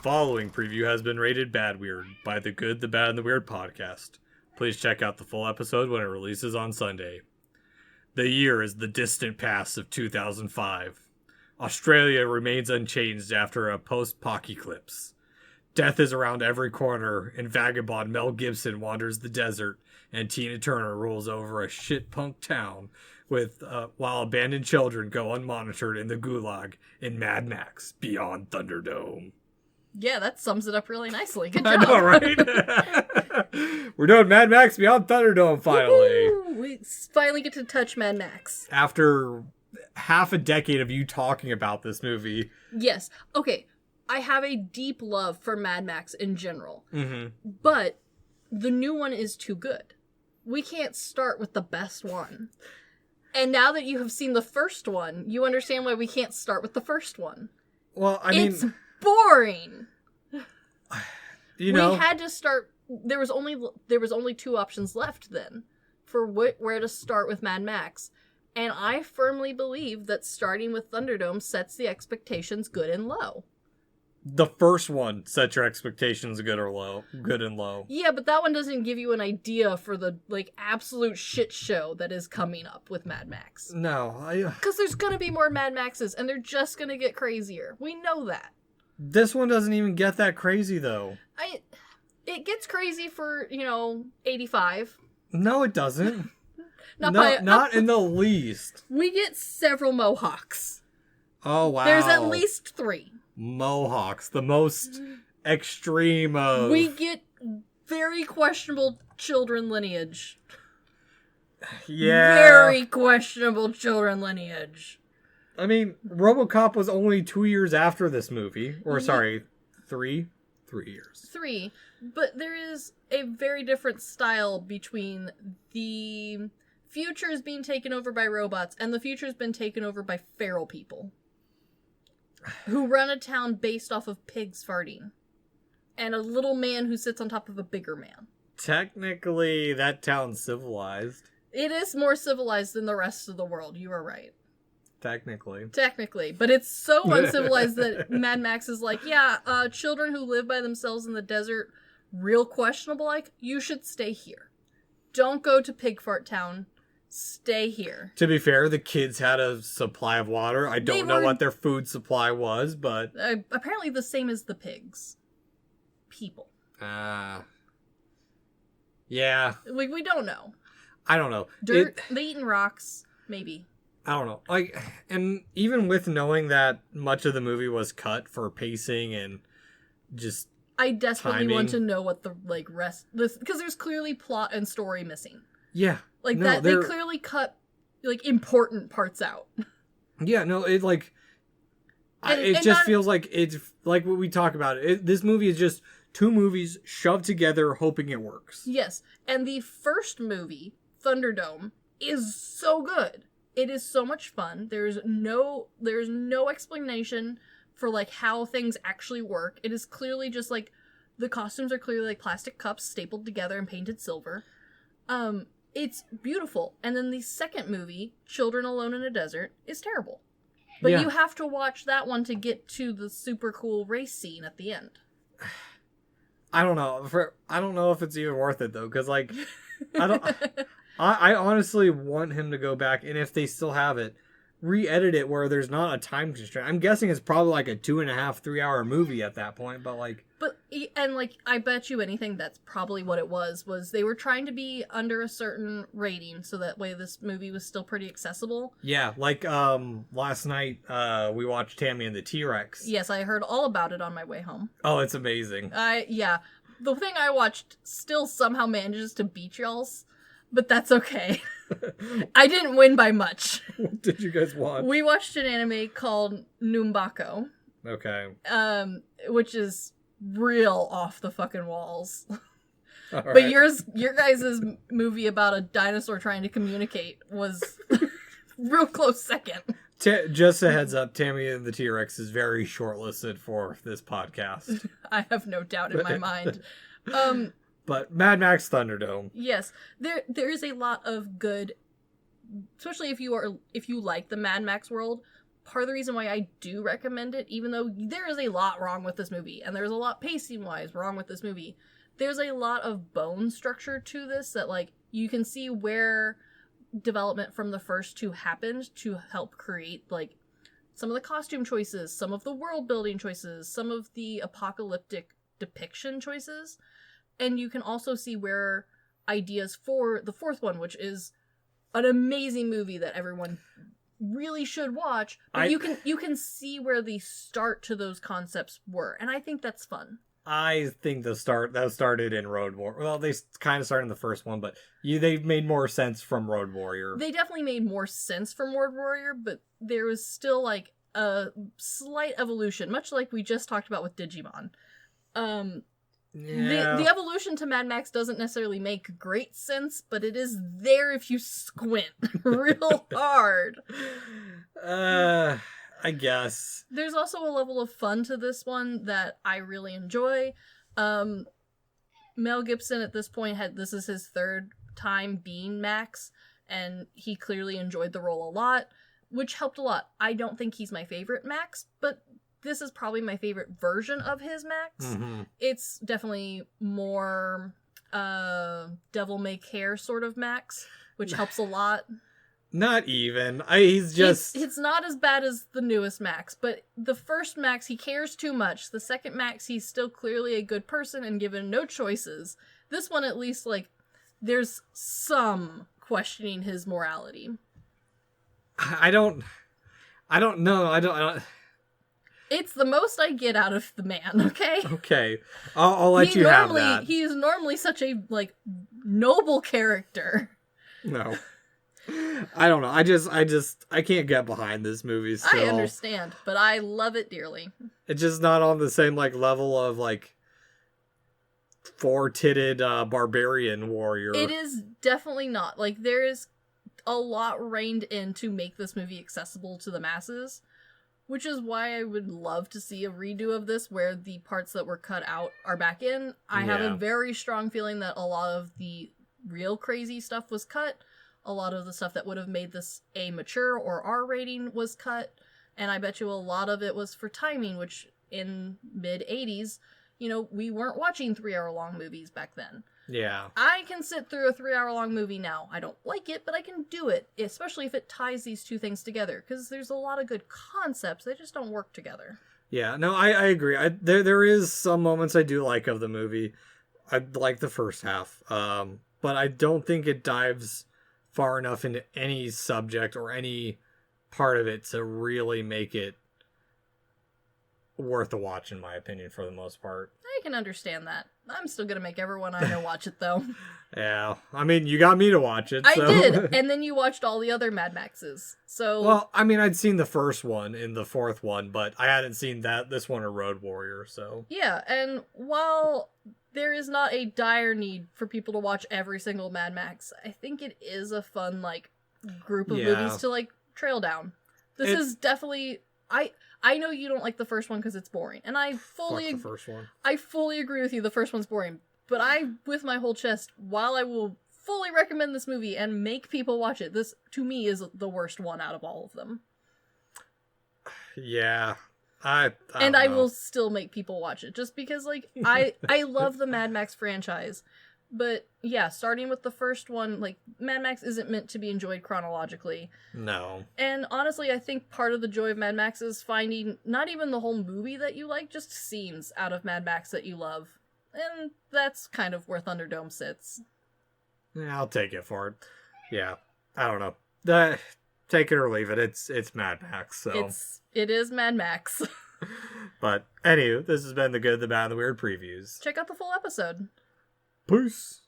following preview has been rated Bad Weird by the Good, the Bad, and the Weird podcast. Please check out the full episode when it releases on Sunday. The year is the distant past of 2005. Australia remains unchanged after a post-pock-eclipse. Death is around every corner, and vagabond Mel Gibson wanders the desert, and Tina Turner rules over a shit-punk town while abandoned children go unmonitored in the gulag in Mad Max Beyond Thunderdome. Yeah, that sums it up really nicely. Good I job. know, right? We're doing Mad Max Beyond Thunderdome, finally. Woo-hoo! We finally get to touch Mad Max. After half a decade of you talking about this movie. Yes. Okay. I have a deep love for Mad Max in general. Mm-hmm. But the new one is too good. We can't start with the best one. And now that you have seen the first one, you understand why we can't start with the first one. Well, I mean... It's boring. You know... We had to start... There was only two options left then for where to start with Mad Max. And I firmly believe that starting with Thunderdome sets the expectations good and low. The first one set your expectations good and low. Yeah, but that one doesn't give you an idea for the, absolute shit show that is coming up with Mad Max. No, Because there's gonna be more Mad Maxes, and they're just gonna get crazier. We know that. This one doesn't even get that crazy, though. It gets crazy for, 85. No, it doesn't. Not in the least. We get several Mohawks. Oh, wow. There's at least 3. Mohawks, the most extreme of... We get very questionable children lineage. Yeah. Very questionable children lineage. I mean, RoboCop was only 2 years after this movie. Or, sorry, 3? 3 years. 3. But there is a very different style between the future is being taken over by robots and the future has been taken over by feral people. Who run a town based off of pigs farting. And a little man who sits on top of a bigger man. Technically, that town's civilized. It is more civilized than the rest of the world, you are right. Technically. But it's so uncivilized that Mad Max is like, children who live by themselves in the desert, real questionable, you should stay here. Don't go to Pig Fart Town. Stay here. To be fair, the kids had a supply of water. I don't know what their food supply was, but... apparently the same as the pigs. People. Yeah. We don't know. I don't know. Dirt, they eating rocks, maybe. I don't know. And even with knowing that much of the movie was cut for pacing and just I desperately timing. want to know what the, rest... Because there's clearly plot and story missing. Yeah. They clearly cut, important parts out. Yeah, no, it feels like it's like what we talk about. This movie is just 2 movies shoved together hoping it works. Yes, and the first movie, Thunderdome, is so good. It is so much fun. There's no explanation for, how things actually work. It is clearly just, the costumes are clearly, plastic cups stapled together and painted silver. It's beautiful. And then the second movie, Children Alone in a Desert, is terrible. But you have to watch that one to get to the super cool race scene at the end. I don't know. I don't know if it's even worth it, though, because, I don't... I honestly want him to go back, and if they still have it, re-edit it where there's not a time constraint. I'm guessing it's probably a 2.5, 3 hour movie at that point, but I bet you anything that's probably what it was they were trying to be under a certain rating so that way this movie was still pretty accessible. Yeah, last night we watched Tammy and the T-Rex. Yes, I heard all about it on my way home. Oh, it's amazing. The thing I watched still somehow manages to beat y'all's, but that's okay. I didn't win by much. What did you guys watch? We watched an anime called Numbako. Okay. Which is real off the fucking walls. All but right. your guys' movie about a dinosaur trying to communicate was real close second. Just a heads up, Tammy and the T-Rex is very shortlisted for this podcast. I have no doubt in my mind. But Mad Max Thunderdome. Yes, there is a lot of good, especially if you like the Mad Max world. part of the reason why I do recommend it, even though there is a lot wrong with this movie, and there's a lot pacing-wise wrong with this movie, there's a lot of bone structure to this that, like, you can see where development from the first two happened to help create, like, some of the costume choices, some of the world-building choices, some of the apocalyptic depiction choices, and you can also see where ideas for the fourth one, which is an amazing movie that everyone really should watch, but you can see where the start to those concepts were, and I think that's fun. I think that started in Road Warrior. Well, they kind of started in the first one, but they made more sense from Road Warrior. They definitely made more sense from Road Warrior, but there was still, like, a slight evolution, much like we just talked about with Digimon. The evolution to Mad Max doesn't necessarily make great sense, but it is there if you squint real hard. I guess. There's also a level of fun to this one that I really enjoy. Mel Gibson at this point this is his third time being Max, and he clearly enjoyed the role a lot, which helped a lot. I don't think he's my favorite Max, but this is probably my favorite version of his Max. Mm-hmm. It's definitely more devil may care sort of Max, which helps a lot. Not even. He's just... It's not as bad as the newest Max, but the first Max, he cares too much. The second Max, he's still clearly a good person and given no choices. This one, at least, like, there's some questioning his morality. I don't know. It's the most I get out of the man, okay? Okay. I'll let you have that. He is normally such a, like, noble character. No. I don't know. I can't get behind this movie still. I understand, but I love it dearly. It's just not on the same, like, level of, like, four-titted barbarian warrior. It is definitely not. Like, there is a lot reined in to make this movie accessible to the masses, which is why I would love to see a redo of this where the parts that were cut out are back in. I have a very strong feeling that a lot of the real crazy stuff was cut. A lot of the stuff that would have made this a mature or R rating was cut, and I bet you a lot of it was for timing, which in mid-80s, you know, we weren't watching 3-hour-long movies back then. Yeah. I can sit through a 3-hour-long movie now. I don't like it, but I can do it, especially if it ties these two things together, because there's a lot of good concepts, they just don't work together. Yeah, no, I agree. There is some moments I do like of the movie. I like the first half, but I don't think it dives far enough into any subject or any part of it to really make it worth a watch, in my opinion, for the most part. I can understand that. I'm still gonna make everyone I know watch it, though. Yeah, I mean, you got me to watch it, so. I did, and then you watched all the other Mad Maxes, so... Well, I mean, I'd seen the first one and the fourth one, but I hadn't seen this one or Road Warrior, so... Yeah, and while there is not a dire need for people to watch every single Mad Max, I think it is a fun, like, group of movies to, like, trail down. This is definitely... I know you don't like the first one because it's boring, and I fully the first one. I fully agree with you. The first one's boring, but with my whole chest, while I will fully recommend this movie and make people watch it, this to me is the worst one out of all of them. Yeah, I will still make people watch it just because, like, I love the Mad Max franchise. But yeah, starting with the first one, like, Mad Max isn't meant to be enjoyed chronologically. No. And honestly, I think part of the joy of Mad Max is finding not even the whole movie that you like, just scenes out of Mad Max that you love. And that's kind of where Thunderdome sits. Yeah, I'll take it for it. Yeah, I don't know. Take it or leave it. It's Mad Max, so. It is Mad Max. But anyway, this has been the Good, the Bad, and the Weird previews. Check out the full episode. Peace.